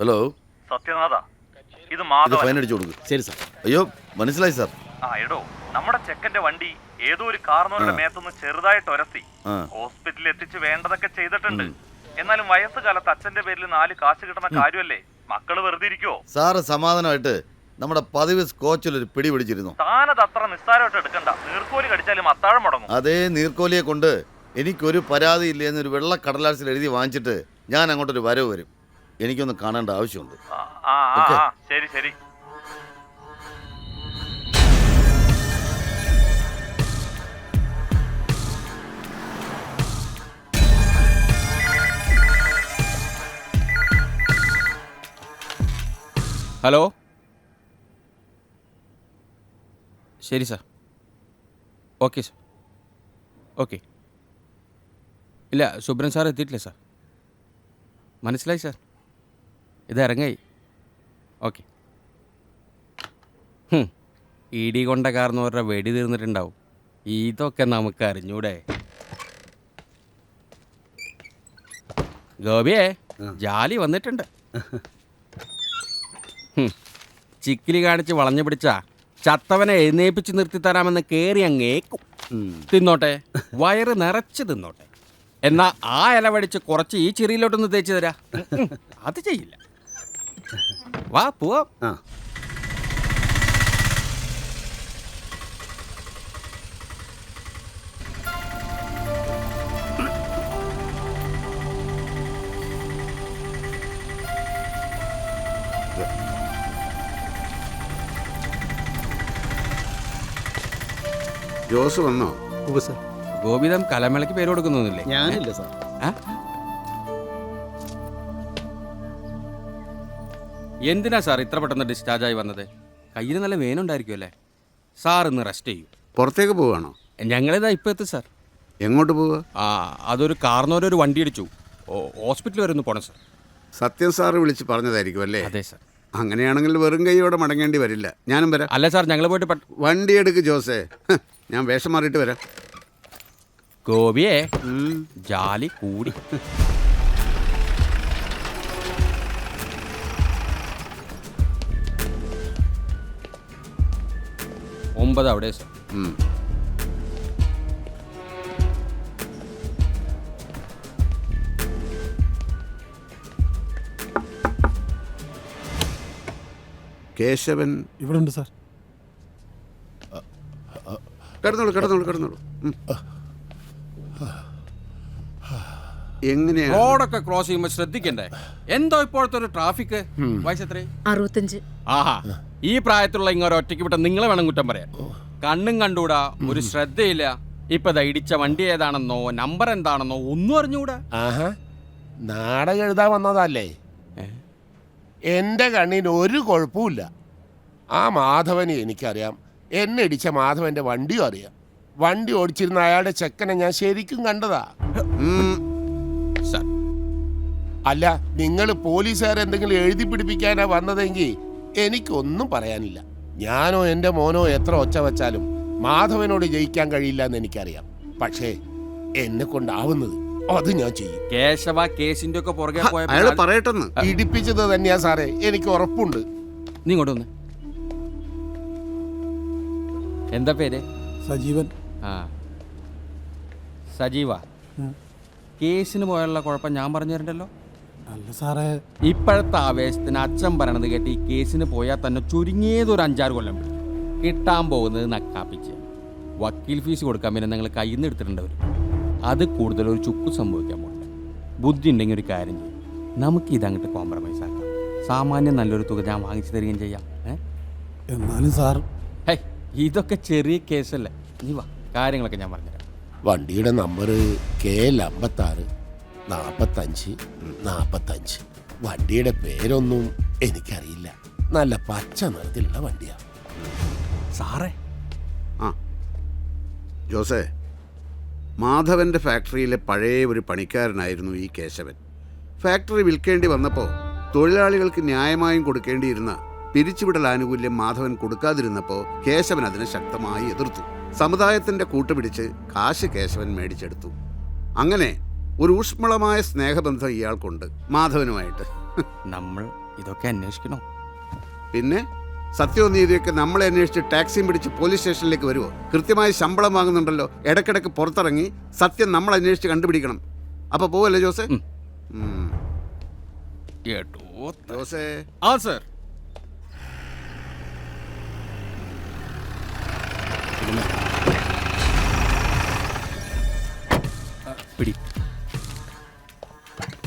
Hello, Sathyanatha, ഇത് ഇത് Madhavan. Fine അടിച്ചു കൊടുക്കും. ശരി സാർ. അയ്യോ, മനസ്സിലായി സാർ. എടോ, നമ്മുടെ ചെക്കന്റെ വണ്ടി ഏതോ ഒരു കാർന്നോരുടെ മേത്തൊന്ന് ചെറുതായിട്ട് ഒരത്തി ഹോസ്പിറ്റലിൽ എത്തിച്ച് വേണ്ടതൊക്കെ ചെയ്തിട്ടുണ്ട്. എന്നാലും വയസ്സുകാലത്ത് അച്ഛന്റെ പേരിൽ 4 കാശ് കിട്ടുന്ന കാര്യമല്ലേ? മക്കള് വെറുതെ ഇരിക്കോ? സാറ് സമാധാനമായിട്ട് നമ്മുടെ പതിവ് സ്കോച്ചിൽ ഒരു പിടി പിടിച്ചിരുന്നു. താനത് അത്ര നിസ്സാരമായിട്ട് എടുക്കണ്ട. നീർക്കോലി കടിച്ചാലും അത്താഴം മുടങ്ങും. അതേ നീർക്കോലിയെ കൊണ്ട് എനിക്കൊരു പരാതിയില്ല എന്നൊരു വെള്ള കടലാസിൽ എഴുതി വാങ്ങിച്ചിട്ട് ഞാൻ അങ്ങോട്ടൊരു വരവ് വരും. എനിക്കൊന്ന് കാണേണ്ട ആവശ്യമുണ്ട്. ശരി ശരി. ഹലോ, ശരി സാർ. Okay sir. ഓക്കെ. ഇല്ല, സുബ്രൻ സാർ എത്തിയിട്ടില്ല സാർ. മനസ്സിലായി സാർ. ഇത് ഇറങ്ങായി. ഓക്കെ. ഇടി കൊണ്ട കാർന്നവരുടെ വെടി തീർന്നിട്ടുണ്ടാവും. ഇതൊക്കെ നമുക്ക് അറിഞ്ഞൂടെ? ഗോപിയേ, ജാലി വന്നിട്ടുണ്ട്. ചിക്കിലി കാണിച്ച് വളഞ്ഞു പിടിച്ചാ ചത്തവനെ എഴുന്നേപ്പിച്ച് നിർത്തി തരാമെന്ന് കയറി അങ്ങേക്കും. തിന്നോട്ടെ, വയറ് നിറച്ച് തിന്നോട്ടെ. എന്നാ ആ ഇല വടിച്ച് കുറച്ച് ഈ ചെറിയിലോട്ടൊന്ന് തേച്ച് തരാ. അത് ചെയ്യില്ല. വാ പോവാം. ജോസ് വന്നോ? ഗോപിതം കലമേളയ്ക്ക് പേര് കൊടുക്കുന്നൊന്നുമില്ലേ? ഞാനില്ല സാർ. എന്തിനാ സാർ ഇത്ര പെട്ടെന്ന് ഡിസ്ചാർജ് ആയി വന്നത്? കയ്യിൽ നല്ല വേനുണ്ടായിരിക്കും അല്ലേ? സാർ ഇന്ന് റെസ്റ്റ് ചെയ്യൂ. പുറത്തേക്ക് പോവാണോ? ഞങ്ങളിതാ ഇപ്പം എത്തും സാർ. എങ്ങോട്ട് പോവാ? അതൊരു കാർന്നോരൊരു വണ്ടി അടിച്ചു. ഹോസ്പിറ്റൽ വരെ ഒന്ന് പോണം സാർ. സത്യം സാറ് വിളിച്ച് പറഞ്ഞതായിരിക്കും അല്ലേ? അതെ സാർ. അങ്ങനെയാണെങ്കിൽ വെറും കൈയോടെ മടങ്ങേണ്ടി വരില്ല. ഞാനും വരാം. അല്ല സാർ, ഞങ്ങൾ പോയിട്ട് വണ്ടി എടുക്ക് ജോസേ. ഞാൻ വേഷം മാറിയിട്ട് വരാം. ഗോപിയെ, ജാലി കൂടി. ഒമ്പത് അവിടെ സാർ. കേശവൻ ഇവിടെ ഉണ്ട് സാർ. കിടന്നോളൂ കിടന്നോളൂ കിടന്നോളൂ. എങ്ങനെയാ റോഡൊക്കെ ക്രോസ് ചെയ്യുമ്പോൾ ശ്രദ്ധിക്കണ്ടേ? എന്തോ ഇപ്പോഴത്തെ ഒരു ട്രാഫിക്. വയസ്സെത്രേ? 65. ആഹാ, ഈ പ്രായത്തിലുള്ള ഇങ്ങനെ ഒറ്റയ്ക്ക് വിട്ട നിങ്ങളെ വേണം കുറ്റം പറയാൻ. കണ്ണും കണ്ടുകൂടാ, ഒരു ശ്രദ്ധയില്ല. ഇപ്പൊ ഇടിച്ച വണ്ടി ഏതാണെന്നോ നമ്പർ എന്താണെന്നോ ഒന്നും അറിഞ്ഞുകൂടാ. നാടകം എഴുതാൻ വന്നതല്ലേ? എൻ്റെ കണ്ണിന് ഒരു കുഴപ്പമില്ല. ആ മാധവനെ എനിക്കറിയാം. എന്നെ ഇടിച്ച മാധവന്റെ വണ്ടിയും അറിയാം. വണ്ടി ഓടിച്ചിരുന്ന അയാളുടെ ചെക്കനെ ഞാൻ ശരിക്കും കണ്ടതാ. അല്ല, നിങ്ങൾ പോലീസുകാരെന്തെങ്കിലും എഴുതി പിടിപ്പിക്കാനാ വന്നതെങ്കിൽ എനിക്കൊന്നും പറയാനില്ല. ഞാനോ എൻ്റെ മോനോ എത്ര ഒച്ച വച്ചാലും മാധവനോട് ജയിക്കാൻ കഴിയില്ല എന്ന് എനിക്കറിയാം. പക്ഷേ എന്നെ കൊണ്ടാവുന്നത് അത് ഞാൻ ചെയ്യും. കേശവ കേസിന്റെ ഒക്കെ പുറകെ അയാൾ പറയട്ടെന്ന്. ഇടിപ്പിച്ചത് തന്നെയാ സാറേ, എനിക്ക് ഉറപ്പുണ്ട്. നീ ഇങ്ങോട്ട് വന്ന്. എന്താ പേര്? സജീവൻ. സജീവ, കേസിന് പോയുള്ള കുഴപ്പം ഞാൻ പറഞ്ഞു തരണ്ടല്ലോ. അല്ല സാറേ, ഇപ്പോഴത്തെ ആവേശത്തിന് അച്ഛൻ പറയണത് കേട്ട് ഈ കേസിന് പോയാൽ തന്നെ ചുരുങ്ങിയതൊരു 5-6 കൊല്ലം പിടിക്കും. കിട്ടാൻ പോകുന്നത് നക്കാപ്പിച്ച്. വക്കീൽ ഫീസ് കൊടുക്കാൻ പിന്നെ നിങ്ങൾ കയ്യിൽ നിന്ന് എടുത്തിട്ടുണ്ടവർ. അത് കൂടുതലൊരു ചുക്ക് സംഭവിക്കാൻ പോകില്ല. ബുദ്ധി ഉണ്ടെങ്കിൽ ഒരു കാര്യം ചെയ്യും, നമുക്ക് ഇതങ്ങോട്ട് കോംപ്രമൈസ് ആക്കാം. സാമാന്യം നല്ലൊരു തുക ഞാൻ വാങ്ങിച്ചു തരികയും ചെയ്യാം. എന്നാലും സാർ, ഇതൊക്കെ ചെറിയ കേസല്ലേ. നീ വാ, കാര്യങ്ങളൊക്കെ ഞാൻ പറഞ്ഞുതരാം. വണ്ടിയുടെ നമ്പർ KL56 45 45. വണ്ടിയുടെ പേരൊന്നും എനിക്കറിയില്ല. നല്ല പച്ച നിറത്തിലുള്ള വണ്ടിയാണ് സാറേ. ജോസേ, മാധവന്റെ ഫാക്ടറിയിലെ പഴയ ഒരു പണിക്കാരനായിരുന്നു ഈ കേശവൻ. ഫാക്ടറി വിൽക്കേണ്ടി വന്നപ്പോൾ തൊഴിലാളികൾക്ക് ന്യായമായും കൊടുക്കേണ്ടിയിരുന്ന പിരിച്ചുവിടൽ ആനുകൂല്യം മാധവൻ കൊടുക്കാതിരുന്നപ്പോൾ കേശവൻ അതിനെ ശക്തമായി എതിർത്തു. സമുദായത്തിന്റെ കൂട്ടുപിടിച്ച് കാശ് കേശവൻ മേടിച്ചെടുത്തു. അങ്ങനെ ഒരു ഊഷ്മളമായ സ്നേഹബന്ധം ഇയാൾക്കുണ്ട് മാധവനുമായിട്ട്. നമ്മൾ ഇതൊക്കെ അന്വേഷിക്കണോ? പിന്നെ സത്യവും നീതിയൊക്കെ നമ്മളെ അന്വേഷിച്ച് ടാക്സിയും പിടിച്ച് പോലീസ് സ്റ്റേഷനിലേക്ക് വരുമോ? കൃത്യമായി ശമ്പളം വാങ്ങുന്നുണ്ടല്ലോ. ഇടയ്ക്കിടയ്ക്ക് പുറത്തിറങ്ങി സത്യം നമ്മൾ അന്വേഷിച്ച് കണ്ടുപിടിക്കണം. അപ്പോൾ പോവല്ലേ ജോസേ? കേട്ടോ ജോസേ. ആ സർ. പിടി.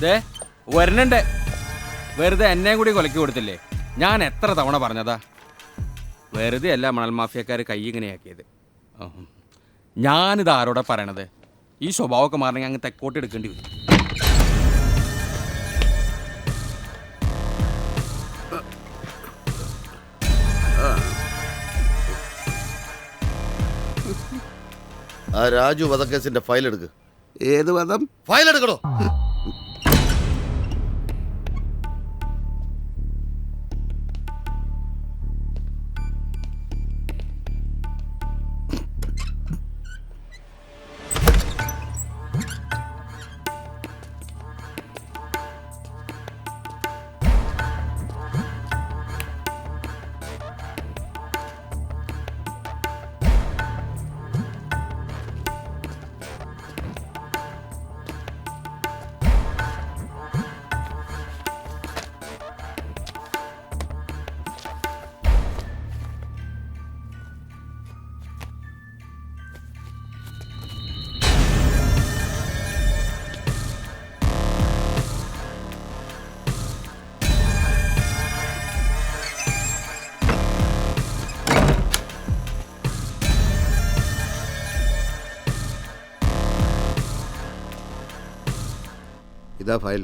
ദേ വരണണ്ടേ. വെറുതെ എന്നെ കൂടി കൊലക്കി കൊടുത്തില്ലേ? ഞാൻ എത്ര തവണ പറഞ്ഞതാ, വെറുതെ അല്ല മണൽ മാഫിയക്കാർ കൈ ഇങ്ങനെയാക്കിയത്. ഞാനിത് ആരോടെ പറയണത്? ഈ സ്വഭാവമൊക്കെ മാറണമെങ്കിൽ അങ്ങ് തെക്കോട്ട് എടുക്കേണ്ടി വരും. ആ രാജു വധക്കേസിന്റെ ഫയൽ എടുക്ക്. ഏത് വധം? ഫയൽ എടുക്കണോ? ഇതാ ഫയൽ.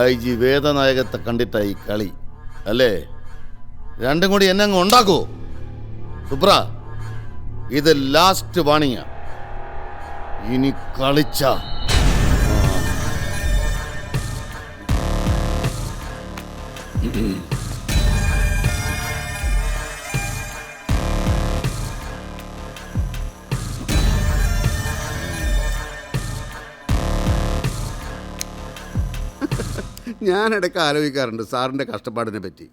IG വേദനായകത്തെ കണ്ടിട്ടായി കളി അല്ലേ? രണ്ടും കൂടി എന്നെ അങ്ങ് ഉണ്ടാക്കൂ. സുബ്ര, ഇത് ലാസ്റ്റ് വാണിങ്ങാ. ഇനി കളിച്ച ഞാനിടയ്ക്ക് ആലോചിക്കാറുണ്ട് സാറിൻ്റെ കഷ്ടപ്പാടിനെ പറ്റി.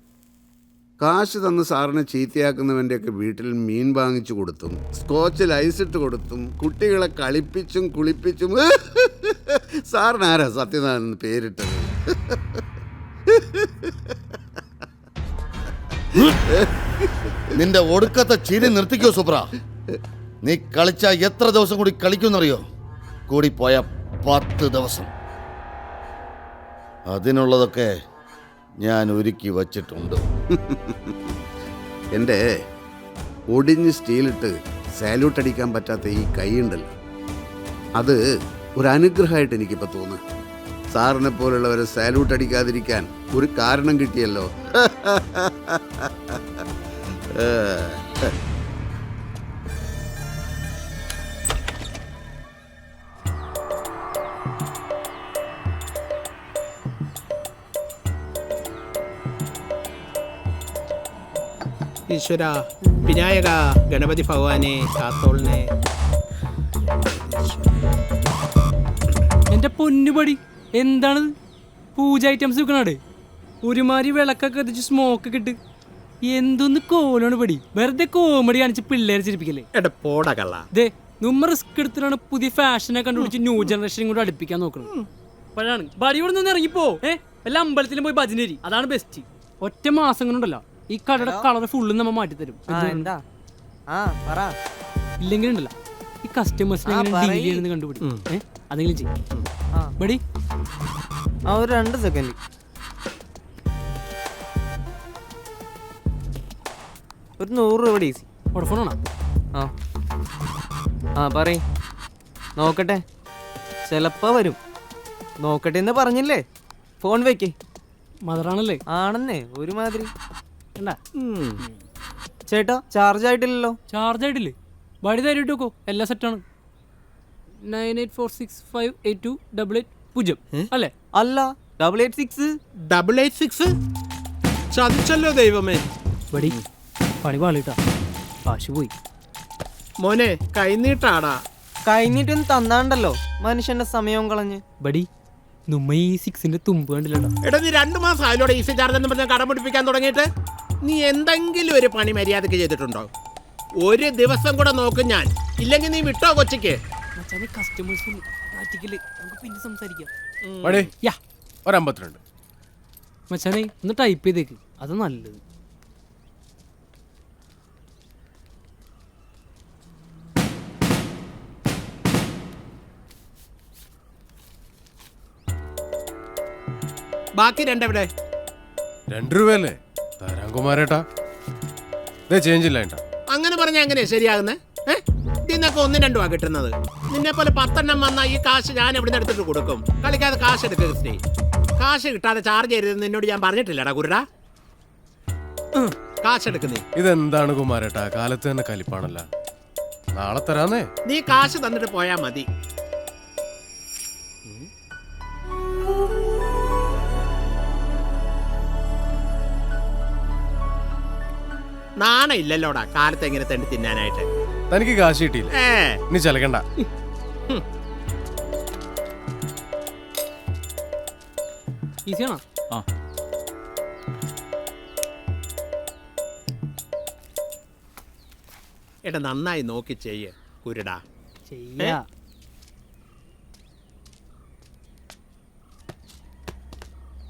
കാശ് തന്ന് സാറിനെ ചീത്തയാക്കുന്നവൻ്റെയൊക്കെ വീട്ടിൽ മീൻ വാങ്ങിച്ചു കൊടുത്തും സ്കോച്ചിൽ ഐസിട്ട് കൊടുത്തും കുട്ടികളെ കളിപ്പിച്ചും കുളിപ്പിച്ചും സാറിന് ആരാ സത്യനാഥൻ പേരിട്ടത്? നിന്റെ ഒടുക്കത്തെ ചിരി നിർത്തിക്കോ സുബ്ര. നീ കളിച്ച എത്ര ദിവസം കൂടി കളിക്കുമെന്നറിയോ? കൂടി പോയ 10 ദിവസം. അതിനുള്ളതൊക്കെ ഞാൻ ഒരുക്കി വച്ചിട്ടുണ്ട്. എൻ്റെ ഒടിഞ്ഞ് സ്റ്റീലിട്ട് സാല്യൂട്ട് അടിക്കാൻ പറ്റാത്ത ഈ കൈയുണ്ടല്ലോ, അത് ഒരു അനുഗ്രഹമായിട്ട് എനിക്കിപ്പോൾ തോന്നുന്നു. സാറിനെ പോലുള്ളവരെ സാല്യൂട്ട് അടിക്കാതിരിക്കാൻ ഒരു കാരണം കിട്ടിയല്ലോ. ഈശ്വര, വിനായക, ഗണപതി ഭഗവാനെ കാത്തോളിനെ. എന്റെ പൊന്നുപടി, എന്താണ് പൂജ ഐറ്റംസ് വിൽക്കണാട്? ഒരുമാതിരി വിളക്കൊക്കെ കത്തിച്ച് സ്മോക്കൊക്കെ ഇട്ട് എന്തൊന്ന് കോലാണ് പടി. വെറുതെ കോമഡി കാണിച്ച് പിള്ളേരെ ചിരിപ്പിക്കല്ലേ? എടാ പോടാ കള്ള. ദേ നമ്മ റിസ്ക് എടുത്തിട്ടാണ് പുതിയ ഫാഷനെ കണ്ടുപിടിച്ച് ന്യൂ ജനറേഷൻ കൂടെ അടുപ്പിക്കാൻ നോക്കുന്നത്. അപ്പോഴാണ് ബടിയോടെ നിന്ന് ഇറങ്ങിപ്പോ. എല്ലാ അമ്പലത്തിലും പോയി ഭജനരി, അതാണ് ബെസ്റ്റ്. ഒറ്റ മാസം കൊണ്ടുണ്ടല്ലോ ഈ കടയുടെ കളർ ഫുള്ളും നമ്മ മാറ്റിത്തരും. ഇല്ലെങ്കിൽ ഉണ്ടല്ലോ ഈ കസ്റ്റമേഴ്സിനെ ഡീൽ ചെയ്യണമെന്ന് കണ്ടുപിടിക്കും. അതെങ്കിലും ചെയ്യും ബടി. ഒരു 2 സെക്കൻഡ്. ഒരു 100 രൂപ ഡി സി. വോഡഫോണാണോ? പറയ്, നോക്കട്ടെ. ചിലപ്പോ വരും. നോക്കട്ടെ എന്ന് പറഞ്ഞില്ലേ? ഫോൺ വെക്കേ. മദറാണല്ലേ? ആണെന്നേ, ഒരുമാതിരി. ചേട്ടാ, ചാർജ് ആയിട്ടില്ലല്ലോ. ചാർജ് ആയിട്ടില്ലേ? ബടി തരിട്ട് വെക്കോ, എല്ലാം സെറ്റാണ്. 9846582880 അല്ലേ? അല്ല, 886. 886 ചതിച്ചല്ലോ ദൈവമേ. ബടി പണി പാളിട്ടാ. കാശ് പോയി. മോനെ കൈനീട്ടാടാ. കഴിഞ്ഞിട്ടൊന്നും തന്നാണ്ടല്ലോ മനുഷ്യന്റെ സമയവും കളഞ്ഞ്. ബഡി നമ്മ ഈ 6ന്റെ തുമ്പ് കണ്ടില്ലട്ടോ. എടാ നീ 2 മാസം ആയാലോടെ ഈസി ചാർജ് എന്ന് പറഞ്ഞാൽ കടം പിടിപ്പിക്കാൻ തുടങ്ങിയിട്ട്. നീ എന്തെങ്കിലും ഒരു പണി മര്യാദക്ക് ചെയ്തിട്ടുണ്ടോ? ഒരു ദിവസം കൂടെ നോക്കും ഞാൻ, ഇല്ലെങ്കിൽ നീ വിട്ടോ കൊച്ചിക്ക്. മച്ചാനെ കസ്റ്റമേഴ്സ് പ്രാക്ടിക്കല് നമുക്ക് പിന്നെ സംസാരിക്കാം. മടി യാ ഒരു 52. മച്ചാനെ ഒന്ന് ടൈപ്പ് ചെയ്തേക്ക്, അത് നല്ലത്. ബാക്കി 2 എവിടെ? 2 രൂപയല്ലേ തരാം കുമാരേട്ടാ. ഇതേ ചേഞ്ച് ഇല്ല ഏട്ടാ. അങ്ങനെ പറഞ്ഞാൽ എങ്ങനെയാ ശരിയാകുന്നേ? ഇതിന്നൊക്കെ 1-2 രൂപ കിട്ടുന്നത്. നിന്നെ പോലെ 10 എണ്ണം വന്നാൽ ഈ കാശ് ഞാൻ എവിടെ നിന്ന് എടുത്തിട്ട് കൊടുക്കും? കളിക്കാതെ കാശ് എടുക്കുക ക്രിസ്റ്റി. കാശ് കിട്ടാതെ ചാർജ് ചെയ്തത് നിന്നോട് ഞാൻ പറഞ്ഞിട്ടില്ലടാ കുരുടാ. കാശ് എടുക്കുന്നേ. ഇതെന്താണ് കുമാരേട്ടാ, കാലത്ത് തന്നെ കലിപ്പാണല്ല. നാളെ തരാന്നേ. നീ കാശ് തന്നിട്ട് പോയാ മതി. നാണ ഇല്ലല്ലോടാ കാലത്ത് എങ്ങനെ തണ്ടി തിന്നാനായിട്ട്. തനിക്ക് കാശ് കിട്ടിയില്ല, നീ ചലക്കണ്ട. ഈസിയാണോ? എടാ നന്നായി നോക്കി ചെയ്യ് കുരുടാ. ചെയ്യാ.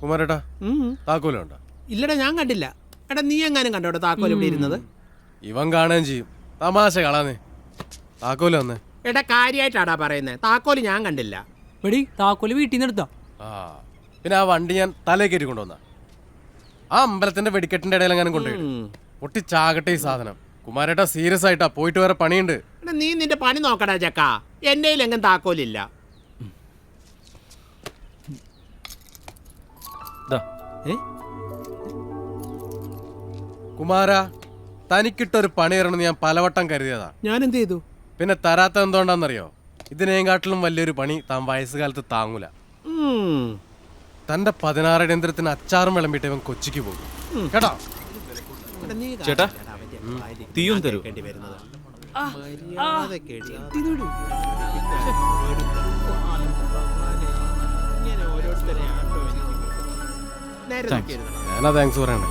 കുമാരേട്ടാ താക്കോലുണ്ടോ? ഇല്ലടാ ഞാൻ കണ്ടില്ല. എടാ നീ എങ്ങാനും കണ്ടോടാ താക്കോൽ ഇവിടെ ഇരുന്നത്? ഇവൻ കാണുകയും ചെയ്യും. തമാശ കളാന്നേ. താക്കോല് വന്നേ. എടാ കാര്യമായിട്ടാടാ പറയുന്നത്. താക്കോല് ഞാൻ കണ്ടില്ല. ബഡി താക്കോല് വീട്ടിൽ നിന്ന് എടുത്താ. ആ പിന്നെ ആ വണ്ടി ഞാൻ തലേ കയറ്റി കൊണ്ടുവന്ന ആ അമ്പലത്തിന്റെ വെടിക്കെട്ടിന്റെ ഇടയിൽ എങ്ങനെ കൊണ്ടുപോയി പൊട്ടിച്ചാകട്ടെ ഈ സാധനം. കുമാരേട്ടാ സീരിയസ് ആയിട്ടാ, പോയിട്ട് വേറെ പണിയുണ്ട്. എടാ നീ നിന്റെ പണി നോക്കടാ ചക്ക. എൻ്റെ എങ്ങും താക്കോലില്ല. കുമാര തനിക്കിട്ടൊരു പണി തരണമെന്ന് ഞാൻ പലവട്ടം കരുതിയതാ. ഞാൻ എന്ത് ചെയ്തു? പിന്നെ തരാത്ത എന്തുകൊണ്ടാന്നറിയോ? ഇതിനേക്കാട്ടിലും വലിയൊരു പണി താൻ വയസ്സുകാലത്ത് താങ്ങൂല. തന്റെ 16 അടിയന്തരത്തിന് അച്ചാറും വിളമ്പിട്ട് ഇവൻ കൊച്ചിക്ക് പോകും കേട്ടോ. ചേട്ടാ തീയും തരൂ. നേരെ ഞാനാ താങ്ക്സ് പറയണേ.